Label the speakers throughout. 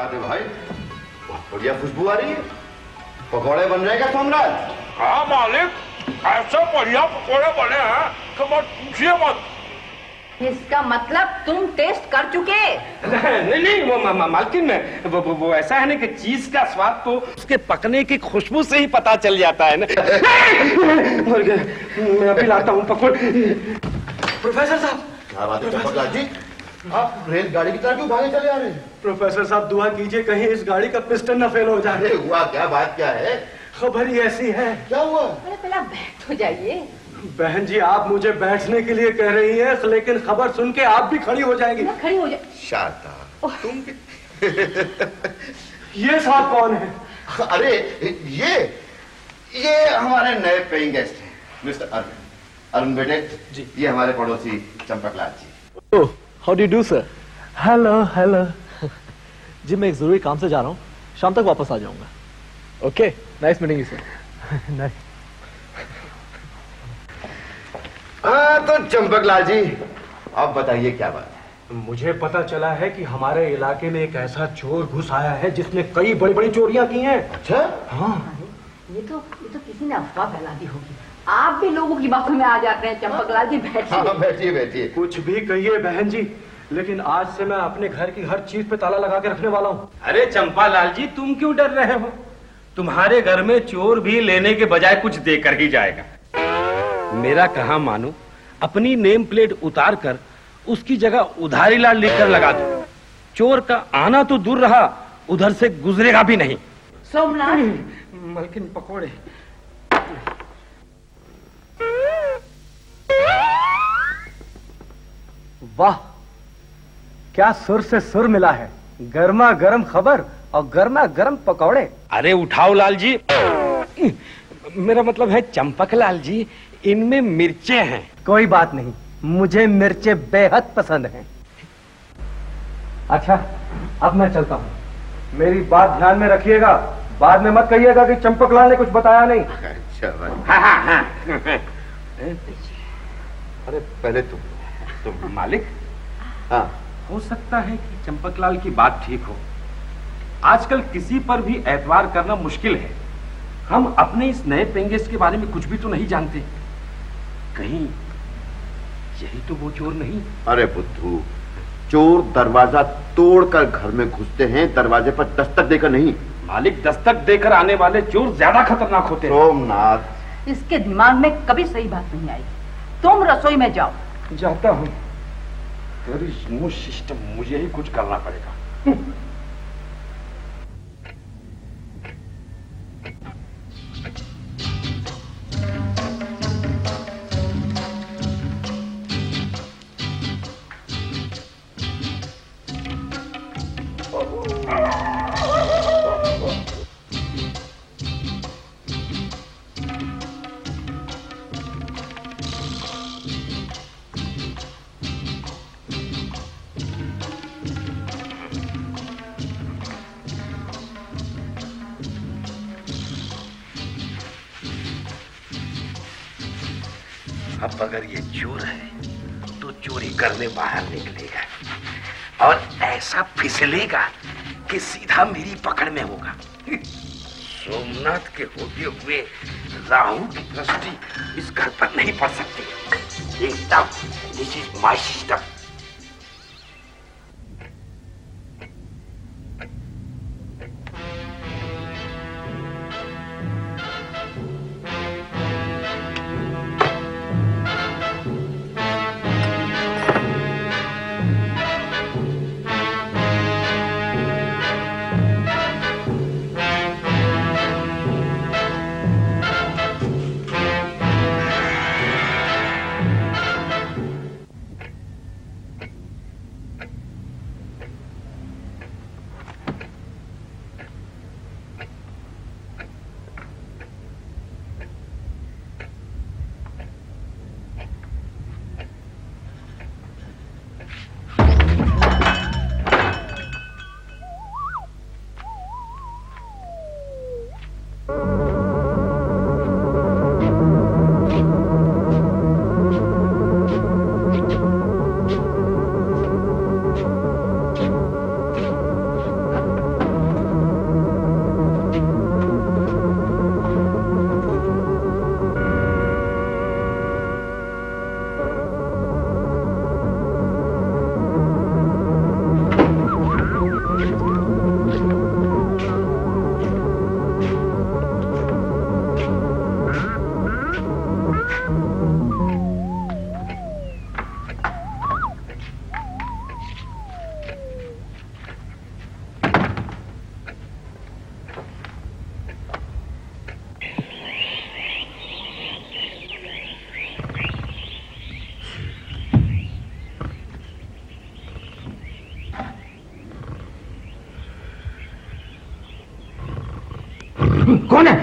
Speaker 1: बात है भाई, बहुत बढ़िया खुशबू आ रही है। पकौड़े बन रहे क्या सोमराज?
Speaker 2: हाँ मालिक, ऐसे बढ़िया पकौड़े बने हैं कि मत पूछिए मत।
Speaker 3: इसका मतलब तुम टेस्ट कर चुके?
Speaker 4: नहीं नहीं, वो मालकिन वो ऐसा है ना कि चीज का स्वाद तो उसके पकने की खुशबू से ही पता चल जाता है ना। मैं अभी लाता हूँ पकौड़े।
Speaker 5: प्रोफेसर साहब।
Speaker 1: क्या बात है चंपकलाल जी, आप रेलगाड़ी की तरह क्यों भागे चले आ रहे हैं?
Speaker 5: प्रोफेसर साहब दुआ कीजिए कहीं इस गाड़ी का पिस्टन न फेल हो जाए।
Speaker 1: अरे हुआ क्या, बात क्या है?
Speaker 5: खबर ही ऐसी है।
Speaker 1: क्या हुआ?
Speaker 3: अरे पहला बैठ हो जाइए।
Speaker 5: बहन जी आप मुझे बैठने के लिए कह रही हैं, लेकिन खबर सुन के आप भी खड़ी हो जाएंगी।
Speaker 3: मैं खड़ी हो जाए।
Speaker 1: शारदा तुम
Speaker 5: ये साहब कौन है?
Speaker 1: अरे ये हमारे नए पेइंग गेस्ट हैं, मिस्टर अरुण। अरुण बेटे जी, ये हमारे पड़ोसी Champaklal ji.
Speaker 6: Oh, how do you do sir?
Speaker 5: Hello hello.
Speaker 6: जी मैं एक जरूरी काम से जा रहा हूँ, शाम तक वापस आ जाऊंगा। Okay, nice meeting you sir.
Speaker 5: नहीं।
Speaker 1: हाँ तो चंपकलाल जी, आप बताइए क्या बात है?
Speaker 5: मुझे पता चला है कि हमारे इलाके में एक ऐसा चोर घुस आया है जिसने कई बड़ी बड़ी चोरियां की हैं।
Speaker 1: अच्छा?
Speaker 5: हाँ।
Speaker 3: ये तो किसी ने अफवाह फैला दी होगी। आप भी लोगों की बातों में आ जाते हैं। चंपकलाल जी बैठिए।
Speaker 1: हाँ बैठिए बैठिए।
Speaker 5: कुछ भी कहिए बहन जी, लेकिन आज से मैं अपने घर की हर चीज पे ताला लगा के रखने वाला हूँ।
Speaker 4: अरे चंपालाल जी, तुम क्यों डर रहे हो? तुम्हारे घर में चोर भी लेने के बजाय कुछ देकर ही जाएगा। मेरा कहा मानो, अपनी नेम प्लेट उतार कर उसकी जगह उधारी लाल लिखकर लगा दो। चोर का आना तो दूर रहा, उधर से गुजरेगा भी नहीं।
Speaker 3: सोमनाथ,
Speaker 4: मलकिन पकोड़े।
Speaker 5: वाह, क्या सुर से सुर मिला है। गर्मा गर्म खबर और गर्मा गर्म पकौड़े।
Speaker 4: अरे उठाओ लाल जी। मेरा मतलब है चंपकलाल जी, इनमें मिर्चें हैं।
Speaker 5: कोई बात नहीं, मुझे मिर्चें बेहद पसंद हैं। अच्छा, अब मैं चलता हूँ। मेरी बात ध्यान में रखिएगा, बाद में मत कहिएगा कि चंपकलाल ने कुछ बताया नहीं।
Speaker 1: अच्छा भाई।
Speaker 4: हाँ।
Speaker 1: अरे पहले
Speaker 4: तो मालिक,
Speaker 1: हाँ
Speaker 4: हो सकता है कि चंपकलाल की बात ठीक हो। आजकल किसी पर भी एतवार करना मुश्किल है। हम अपने इस नए पेंगेस्ट के बारे में कुछ भी तो नहीं जानते। कहीं यही तो वो चोर नहीं?
Speaker 1: अरे बुद्धू, चोर दरवाजा तोड़कर घर में घुसते हैं, दरवाजे पर दस्तक देकर नहीं।
Speaker 4: मालिक, दस्तक देकर आने वाले चोर ज्यादा खतरनाक होते हैं।
Speaker 1: सोमनाथ,
Speaker 3: इसके दिमाग में कभी सही बात नहीं आई। तुम रसोई में जाओ।
Speaker 4: जाता हूँ। तेरी स्मूथ सिस्टम, मुझे ही कुछ करना पड़ेगा। अब अगर ये चोर है तो चोरी करने बाहर निकलेगा और ऐसा फिसलेगा कि सीधा मेरी पकड़ में होगा। सोमनाथ के होते हुए राहु की दृष्टि इस घर पर नहीं पड़ सकती। एकदम, दिस इज माय सिस्टम।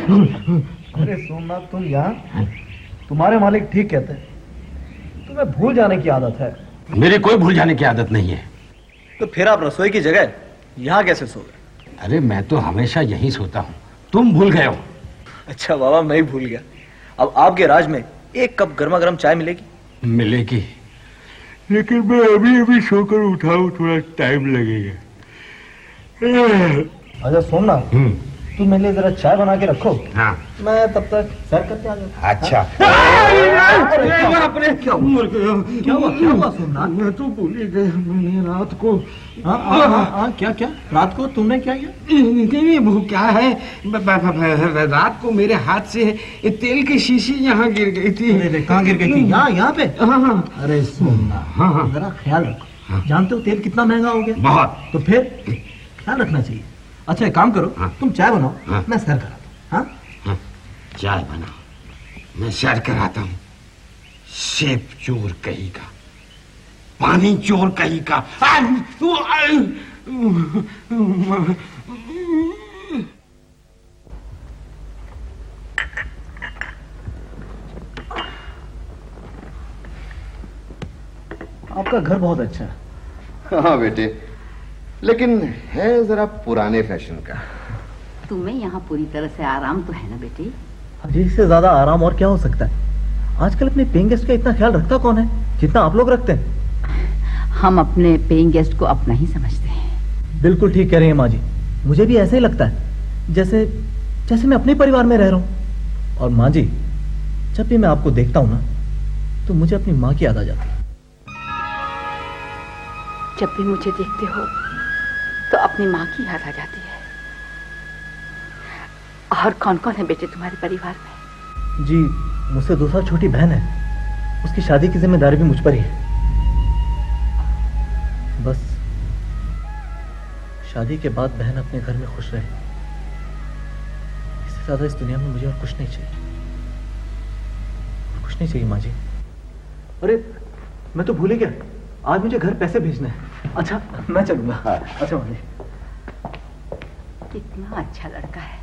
Speaker 6: अरे सोमनाथ, तुम यहाँ? तुम्हारे मालिक ठीक कहते हैं, तुम्हें भूल जाने की आदत है।
Speaker 4: मेरी कोई भूल जाने की आदत नहीं है।
Speaker 6: तो फिर आप रसोई की जगह यहाँ कैसे सो गए?
Speaker 4: अरे मैं तो हमेशा यहीं सोता हूँ, तुम भूल गए हो।
Speaker 6: अच्छा बाबा, मैं ही भूल गया। अब आपके राज में एक कप गर्मा गर्म चाय मिलेगी?
Speaker 4: मिलेगी, लेकिन मैं अभी अभी सोकर उठा हूँ, थोड़ा टाइम लगेगा।
Speaker 6: अच्छा सोमनाथ, तुम मेरे लिए जरा चाय बना के रखो।
Speaker 4: हाँ।
Speaker 6: मैं तब तक सैर करके आ जाऊँ।
Speaker 4: अच्छा।
Speaker 6: क्या हुआ सोमनाथ?
Speaker 5: मैं तो भूल ही गया, मैंने रात को
Speaker 6: क्या रात को तुमने क्या किया?
Speaker 5: नहीं, वो क्या है, रात को मेरे हाथ से तेल की शीशी यहाँ गिर गई थी।
Speaker 6: कहाँ गिर गई थी? यहाँ पे?
Speaker 5: हाँ।
Speaker 6: अरे सोमनाथ, जरा ख्याल रखो। जानते हो तेल कितना महंगा हो गया?
Speaker 4: बहुत।
Speaker 6: तो फिर ख्याल रखना चाहिए। अच्छा एक काम करो, तुम चाय बनाओ, मैं सैर कराता हूँ।
Speaker 4: चाय बनाओ, मैं सैर कराता हूँ। सेब चोर कहीं का, पानी चोर कहीं का।
Speaker 6: आपका घर बहुत अच्छा है।
Speaker 1: हाँ बेटे, लेकिन है जरा पुराने फैशन का।
Speaker 3: तुम्हें यहाँ पूरी तरह से आराम तो है ना बेटी?
Speaker 6: अजी, इससे ज्यादा आराम और क्या हो सकता है? आजकल अपने पेइंग गेस्ट का इतना ख्याल रखता कौन है जितना आप लोग रखते हैं?
Speaker 3: हम अपने पेइंग गेस्ट को अपना ही समझते हैं।
Speaker 6: बिल्कुल ठीक कह रही है माँ जी, मुझे भी ऐसा ही लगता है, जैसे जैसे मैं अपने परिवार में रह रहा हूँ। और माँ जी, जब भी मैं आपको देखता हूँ ना, तो मुझे अपनी माँ की याद आ जाती है।
Speaker 3: जब भी मुझे देखते हो तो अपनी माँ की याद आ जाती है। और कौन कौन है बेटे तुम्हारे परिवार में?
Speaker 6: जी, मुझसे 2 साल छोटी बहन है, उसकी शादी की जिम्मेदारी भी मुझ पर ही है। बस शादी के बाद बहन अपने घर में खुश रहे, इससे ज्यादा इस दुनिया में मुझे और कुछ नहीं चाहिए। और कुछ नहीं चाहिए माँ जी। अरे मैं तो भूल ही गया, आज मुझे घर पैसे भेजने हैं। अच्छा मैं चलूंगा। अच्छा माँ जी।
Speaker 3: कितना अच्छा लड़का है,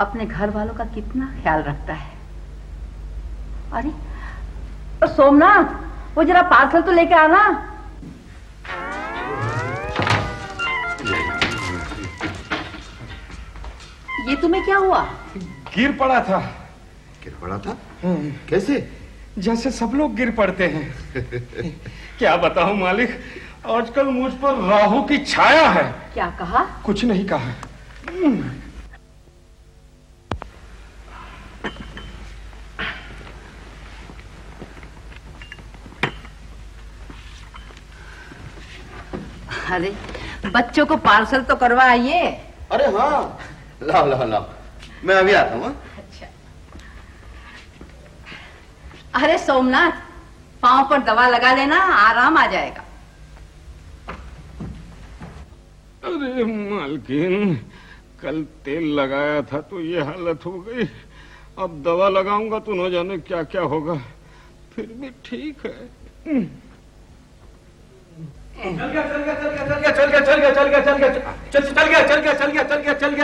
Speaker 3: अपने घर वालों का कितना ख्याल रखता है। अरे सोमनाथ, वो जरा पार्सल तो लेके आना। ये तुम्हें क्या हुआ?
Speaker 2: गिर पड़ा था।
Speaker 1: गिर पड़ा था? कैसे?
Speaker 2: जैसे सब लोग गिर पड़ते हैं। क्या बताऊं मालिक, आजकल मुझ पर राहु की छाया है।
Speaker 3: क्या कहा?
Speaker 2: कुछ नहीं कहा।
Speaker 3: अरे बच्चों को पार्सल तो करवाइए।
Speaker 1: अरे हाँ, लाओ लाओ लाओ, मैं अभी आता हूँ।
Speaker 3: अच्छा। अरे सोमनाथ, पांव पर दवा लगा लेना, आराम आ जाएगा।
Speaker 2: अरे मालकिन, कल तेल लगाया था तो ये हालत हो गई। अब दवा लगाऊंगा तो न जाने क्या क्या होगा। फिर भी ठीक है।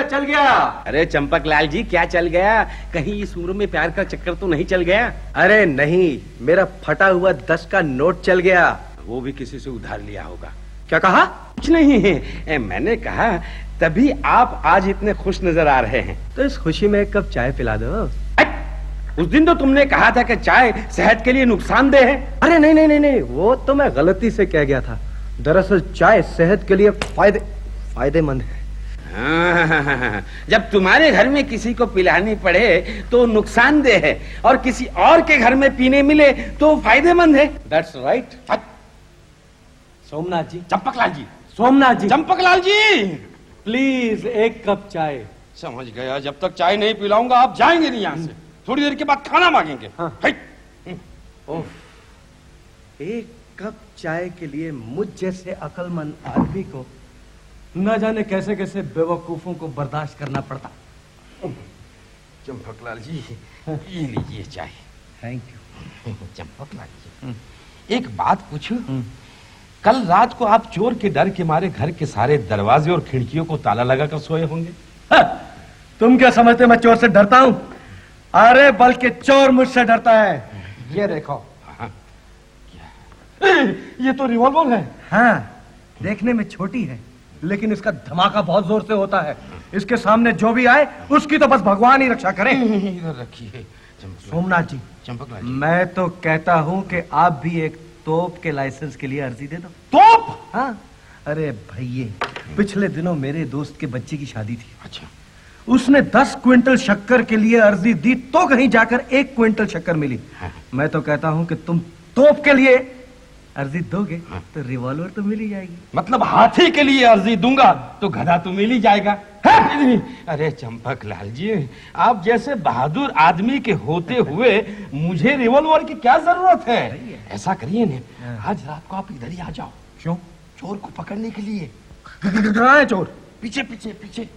Speaker 6: चल गया।
Speaker 7: अरे चंपक लाल जी, क्या चल गया? कहीं इस उम्र में प्यार का चक्कर तो नहीं चल गया?
Speaker 6: अरे नहीं, मेरा फटा हुआ 10 का नोट चल गया।
Speaker 7: वो भी किसी से उधार लिया होगा।
Speaker 6: क्या कहा?
Speaker 7: कुछ नहीं है, मैंने कहा तभी आप आज इतने खुश नजर आ रहे हैं।
Speaker 6: तो इस खुशी में एक कप चाय पिला दो।
Speaker 7: उस दिन तो तुमने कहा था कि चाय सेहत के लिए नुकसानदेह है।
Speaker 6: अरे नहीं, वो तो मैं गलती से कह गया था। दरअसल चाय सेहत के लिए फायदेमंद है।
Speaker 7: जब तुम्हारे घर में किसी को पिलानी पड़े तो नुकसानदेह है, और किसी और के घर में पीने मिले तो फायदेमंद है।
Speaker 6: That's right. Somnath ji,
Speaker 7: Champaklal ji,
Speaker 6: Somnath ji,
Speaker 7: Champaklal ji,
Speaker 6: please एक कप चाय।
Speaker 7: समझ गया, जब तक चाय नहीं पिलाऊंगा आप जाएंगे नहीं यहाँ से। थोड़ी देर के बाद खाना मांगेंगे।
Speaker 6: हाँ। एक कप चाय के लिए मुझ जैसे अक्लमंद आदमी को न जाने कैसे कैसे बेवकूफों को बर्दाश्त करना पड़ता।
Speaker 7: चंपकलाल जी, ये लीजिए चाय।
Speaker 6: Thank you.
Speaker 7: चंपकलाल जी, एक बात पूछूं? कल रात को आप चोर के डर के मारे घर के सारे दरवाजे और खिड़कियों को ताला लगाकर सोए होंगे।
Speaker 5: तुम क्या समझते मैं चोर से डरता हूं? अरे बल्कि चोर मुझसे डरता है। ये देखो।
Speaker 2: ये तो रिवॉल्वर है।
Speaker 5: हाँ, देखने में छोटी है लेकिन इसका धमाका बहुत जोर से होता है। इसके सामने जो भी आए उसकी तो बस भगवान ही रक्षा करे।
Speaker 2: इधर रखिए
Speaker 5: सोमनाथ जी,
Speaker 2: चंपकलाल जी।
Speaker 5: मैं तो कहता हूं कि आप भी एक तोप के लाइसेंस के लिए अर्जी दे दो।
Speaker 2: तोप?
Speaker 5: हाँ, अरे भैये, पिछले दिनों मेरे दोस्त के बच्चे की शादी थी।
Speaker 2: अच्छा।
Speaker 5: उसने 10 क्विंटल शक्कर के लिए अर्जी दी तो कहीं जाकर 1 क्विंटल शक्कर मिली। मैं तो कहता हूं कि तुम तोप के लिए अर्जी दोगे तो रिवॉल्वर तो मिल ही जाएगी।
Speaker 2: मतलब हाथी के लिए अर्जी दूंगा तो गधा तो मिल ही जाएगा। अरे चंपकलाल जी, आप जैसे बहादुर आदमी के होते हुए मुझे रिवॉल्वर की क्या जरूरत है? ऐसा करिए ना, आज रात को आप इधर ही आ जाओ।
Speaker 5: क्यों?
Speaker 2: चोर को पकड़ने के लिए।
Speaker 5: कहाँ है चोर?
Speaker 2: पीछे पीछे पीछे।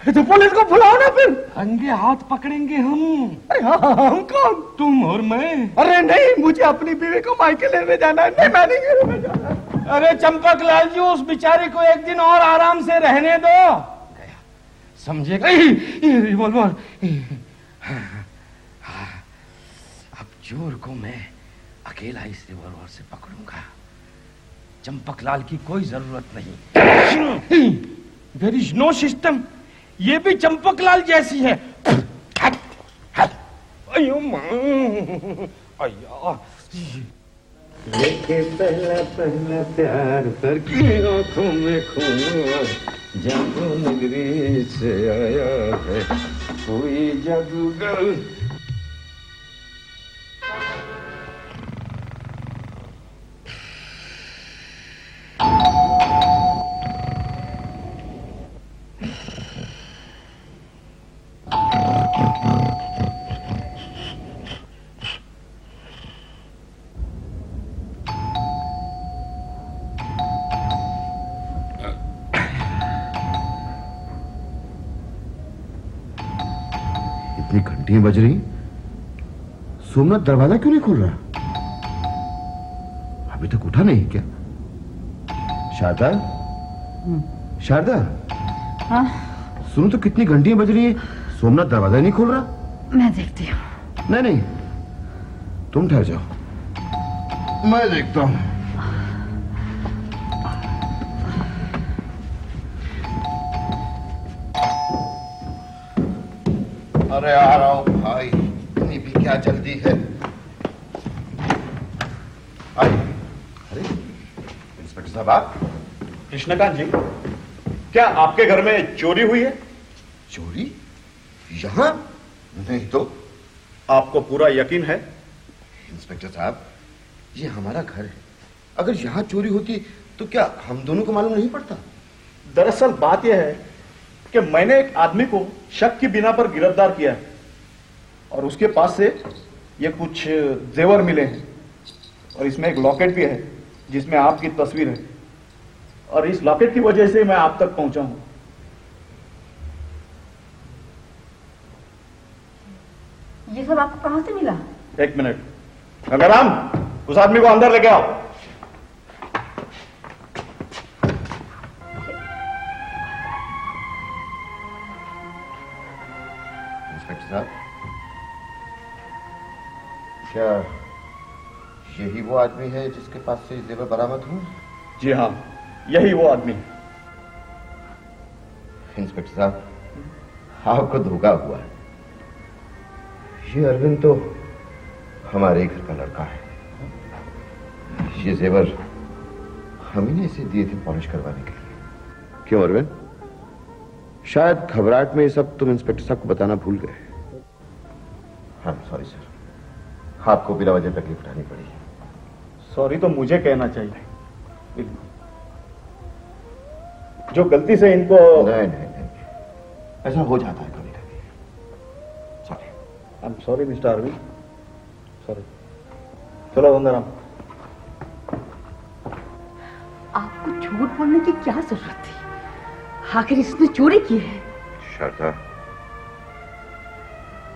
Speaker 5: तो पुलिस को बुलाओ ना फिर।
Speaker 2: रंगे हाथ पकड़ेंगे हम।
Speaker 5: अरे हाँ, हम कौन?
Speaker 2: तुम और मैं।
Speaker 5: अरे नहीं, मुझे अपनी बीवी को मायके लेने जाना है। नहीं, मैं नहीं घर में जाना।
Speaker 2: अरे चंपकलाल जी, उस बेचारे को एक दिन और आराम से रहने दो। गया, समझेगा? रिवॉल्वर। अब चोर को मैं अकेला इस रिवॉल्वर से पकड़ूंगा। चंपकलाल की कोई जरूरत नहीं। There is no system. ये भी चंपकलाल जैसी है। अयो मां, अया। लेके पहला पहला प्यार करके आंखों में खून जादू नगरी से आया है कोई जादूगर।
Speaker 1: इतनी घंटियां बज रही, सोमनाथ दरवाजा क्यों नहीं खुल रहा? अभी तक उठा नहीं क्या? शारदा, शारदा,
Speaker 3: हाँ?
Speaker 1: सुनो तो कितनी घंटियां बज रही हैं, सोमनाथ दरवाजा नहीं खोल रहा।
Speaker 3: मैं देखती हूँ।
Speaker 1: नहीं नहीं, तुम ठहर जाओ, मैं देखता हूं। अरे आ रहा हूं भाई, इतनी भी क्या जल्दी है? अरे इंस्पेक्टर साहब, आप?
Speaker 8: कृष्णकांत जी, क्या आपके घर में चोरी हुई है?
Speaker 1: चोरी? यहां? नहीं तो।
Speaker 8: आपको पूरा यकीन है?
Speaker 1: इंस्पेक्टर साहब, ये हमारा घर है, अगर यहां चोरी होती तो क्या हम दोनों को मालूम नहीं पड़ता?
Speaker 8: दरअसल बात यह है कि मैंने एक आदमी को शक की बिना पर गिरफ्तार किया है और उसके पास से ये कुछ जेवर मिले हैं और इसमें एक लॉकेट भी है जिसमें आपकी तस्वीर है और इस लॉकेट की वजह से मैं आप तक पहुंचा हूं।
Speaker 3: ये सब आपको कहां से मिला?
Speaker 8: एक मिनट, गंगाराम, उस आदमी को अंदर लेके आओ।
Speaker 1: इंस्पेक्टर साहब, क्या यही वो आदमी है जिसके पास से जेवर बरामद हुए?
Speaker 8: जी हाँ, यही वो आदमी है।
Speaker 1: इंस्पेक्टर साहब, आपको धोखा हुआ है। ये अरविंद तो हमारे घर का लड़का है। ये जेवर हम ही ने इसे दिए थे पॉलिश करवाने के लिए। क्यों अरविंद, शायद घबराहट में ये सब तुम इंस्पेक्टर साहब को बताना भूल गए। हाँ सॉरी सर, आपको बिना वजह तकलीफ उठानी पड़ी।
Speaker 8: सॉरी तो मुझे कहना चाहिए, जो गलती से इनको।
Speaker 1: नहीं नहीं नहीं, ऐसा हो जाता है कभी कभी। Sorry.
Speaker 8: I am sorry mister Arvind, sorry. चलो गंगाराम।
Speaker 3: आपको झूठ बोलने की क्या जरूरत थी? आखिर इसने चोरी की है।
Speaker 1: शारदा,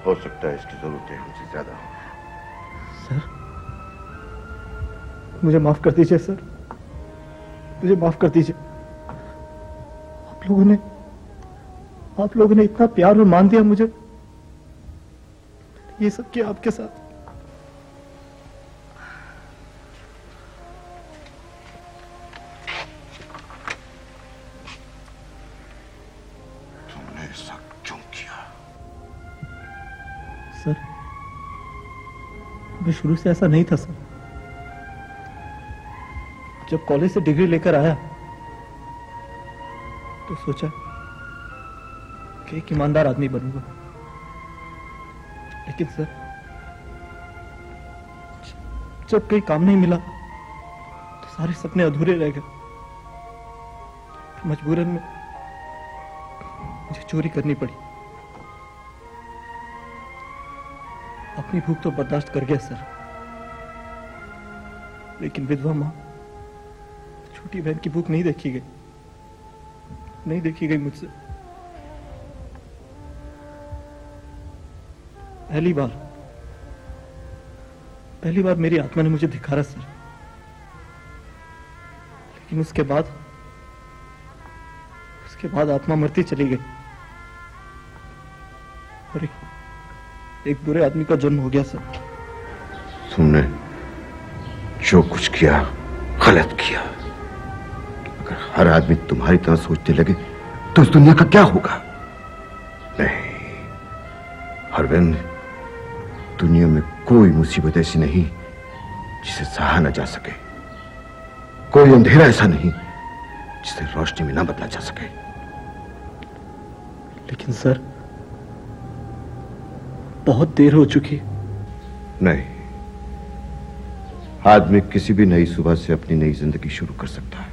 Speaker 1: हो सकता है इसकी जरूरतें हमसे ज्यादा हो।
Speaker 8: सर, मुझे माफ कर दीजिए सर, मुझे माफ कर दीजिए। आप लोगों ने
Speaker 6: आप लोगों ने इतना प्यार और मान दिया मुझे, ये सब किया आपके साथ।
Speaker 1: तुमने ऐसा क्यों किया?
Speaker 6: सर, मैं शुरू से ऐसा नहीं था सर। जब कॉलेज से डिग्री लेकर आया तो सोचा कि एक ईमानदार आदमी बनूंगा, लेकिन सर जब कहीं काम नहीं मिला तो सारे सपने अधूरे रह गए। मजबूरन में मुझे चोरी करनी पड़ी। अपनी भूख तो बर्दाश्त कर गया सर, लेकिन विधवा मां, छोटी बहन की भूख नहीं देखी गई मुझसे। पहली बार मेरी आत्मा ने मुझे धिक्कारा सर, लेकिन उसके बाद आत्मा मरती चली गई और एक बुरे आदमी का जन्म हो गया सर।
Speaker 1: तुमने जो कुछ किया गलत किया। अगर हर आदमी तुम्हारी तरह सोचने लगे तो इस दुनिया का क्या होगा? नहीं अरविंद, दुनिया में कोई मुसीबत ऐसी नहीं जिसे सहा न जा सके, कोई अंधेरा ऐसा नहीं जिसे रोशनी में न बदला जा सके।
Speaker 6: लेकिन सर, बहुत देर हो चुकी।
Speaker 1: नहीं, आदमी किसी भी नई सुबह से अपनी नई जिंदगी शुरू कर सकता है।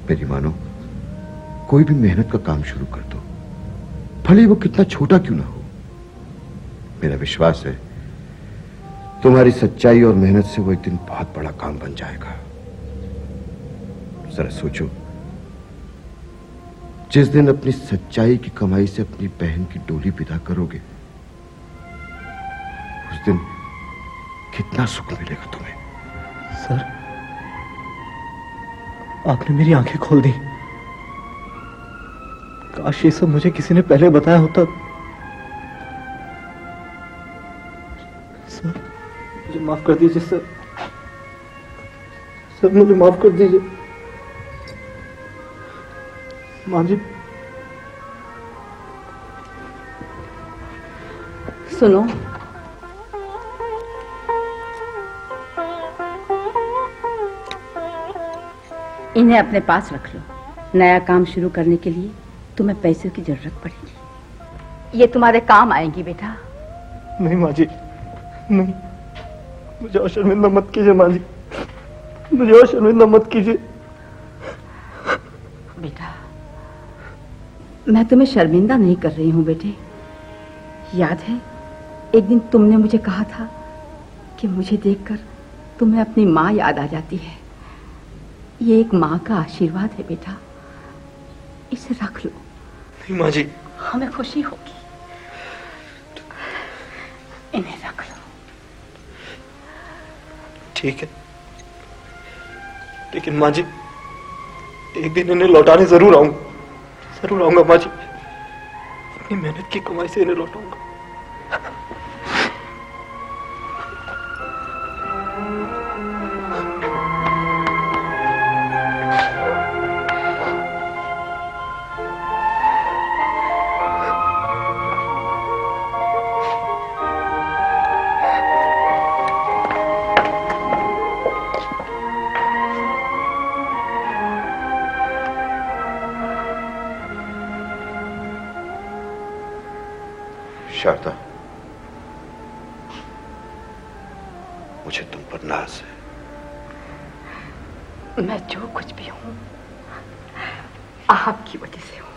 Speaker 1: मेरी मानो, कोई भी मेहनत का काम शुरू कर दो, भले वो कितना छोटा क्यों ना हो। मेरा विश्वास है तुम्हारी सच्चाई और मेहनत से वो एक दिन बहुत बड़ा काम बन जाएगा। जरा सोचो, जिस दिन अपनी सच्चाई की कमाई से अपनी बहन की डोली विदा करोगे, उस दिन कितना सुख मिलेगा तुम्हें।
Speaker 6: सर, आपने मेरी आंखें खोल दी। काश ये सब मुझे किसी ने पहले बताया होता। सर, मुझे माफ कर दीजिए सर। सर, मुझे माफ कर दीजिए। मां जी,
Speaker 3: सुनो, इन्हें अपने पास रख लो। नया काम शुरू करने के लिए तुम्हें पैसे की जरूरत पड़ेगी। ये तुम्हारे काम आएंगी बेटा।
Speaker 6: नहीं मां जी, नहीं, मुझे और शर्मिंदा मत कीजिए मां जी, मुझे और शर्मिंदा मत कीजिए।
Speaker 3: बेटा, मैं तुम्हें शर्मिंदा नहीं कर रही हूं बेटे। याद है एक दिन तुमने मुझे कहा था कि मुझे देखकर तुम्हें अपनी माँ याद आ जाती है। ये एक माँ का आशीर्वाद है बेटा, इसे रख लो।
Speaker 6: नहीं माँ जी,
Speaker 3: हमें खुशी होगी। इन्हें रख लो।
Speaker 6: ठीक है, लेकिन माँ जी, एक दिन इन्हें लौटाने जरूर आऊंगा माँ जी। अपनी मेहनत की कमाई से इन्हें लौटाऊंगा।
Speaker 1: शारदा, मुझे तुम पर नाज है।
Speaker 3: मैं जो कुछ भी हूं आपकी वजह से हूं।